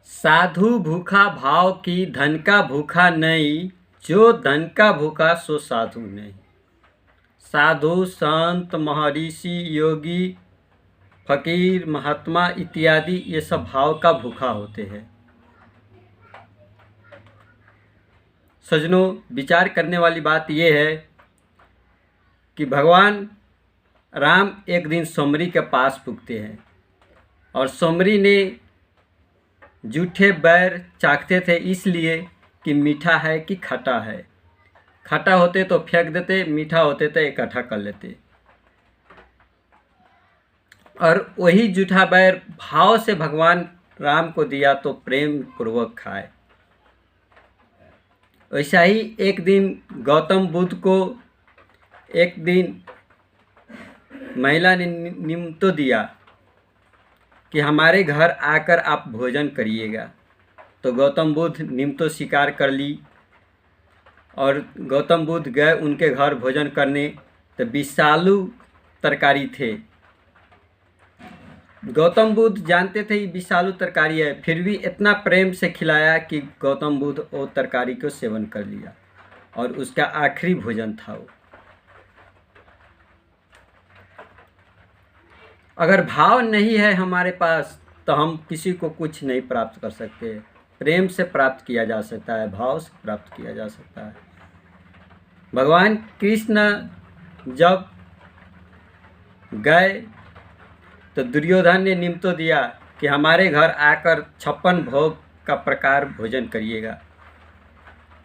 साधु भूखा भाव की धन का भूखा नहीं, जो धन का भूखा सो साधु नहीं। साधु संत महर्षि योगी फकीर महात्मा इत्यादि ये सब भाव का भूखा होते हैं। सज्जनों, विचार करने वाली बात यह है कि भगवान राम एक दिन सोमरी के पास पुगते हैं और सोमरी ने जूठे बैर चाखते थे, इसलिए कि मीठा है कि खट्टा है। खट्टा होते तो फेंक देते, मीठा होते तो इकट्ठा कर लेते। और वही जूठा बैर भाव से भगवान राम को दिया तो प्रेम पूर्वक खाए। वैसा ही एक दिन गौतम बुद्ध को एक दिन महिला ने निमंत्रण दिया कि हमारे घर आकर आप भोजन करिएगा। तो गौतम बुद्ध निमंत्रण स्वीकार कर ली और गौतम बुद्ध गए उनके घर भोजन करने। तो विषालु तरकारी थे। गौतम बुद्ध जानते थे ये विषालु तरकारी है, फिर भी इतना प्रेम से खिलाया कि गौतम बुद्ध वो तरकारी को सेवन कर लिया और उसका आखिरी भोजन था वो। अगर भाव नहीं है हमारे पास तो हम किसी को कुछ नहीं प्राप्त कर सकते। प्रेम से प्राप्त किया जा सकता है, भाव से प्राप्त किया जा सकता है। भगवान कृष्ण जब गए तो दुर्योधन ने निमंत्रण दिया कि हमारे घर आकर 56 भोग का प्रकार भोजन करिएगा।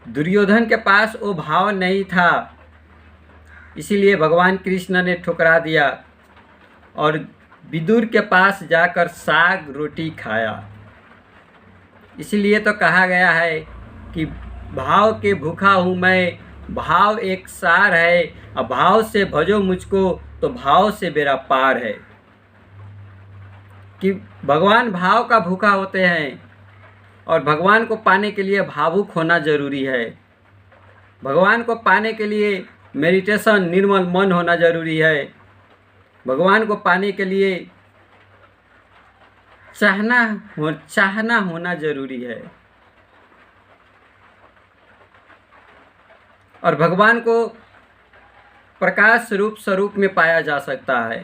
दुर्योधन के पास वो भाव नहीं था, इसीलिए भगवान कृष्ण ने ठुकरा दिया और विदुर के पास जाकर साग रोटी खाया। इसलिए तो कहा गया है कि भाव के भूखा हूँ मैं, भाव एक सार है, और भाव से भजो मुझको तो भाव से मेरा पार है। कि भगवान भाव का भूखा होते हैं और भगवान को पाने के लिए भावुक होना जरूरी है। भगवान को पाने के लिए मेडिटेशन, निर्मल मन होना जरूरी है। भगवान को पाने के लिए चाहना होना जरूरी है। और भगवान को प्रकाश स्वरूप में पाया जा सकता है।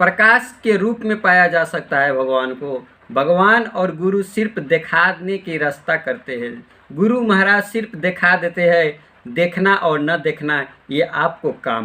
प्रकाश के रूप में पाया जा सकता है भगवान को। भगवान और गुरु सिर्फ दिखाने की रास्ता करते हैं। गुरु महाराज सिर्फ दिखा देते हैं, देखना और न देखना ये आपको काम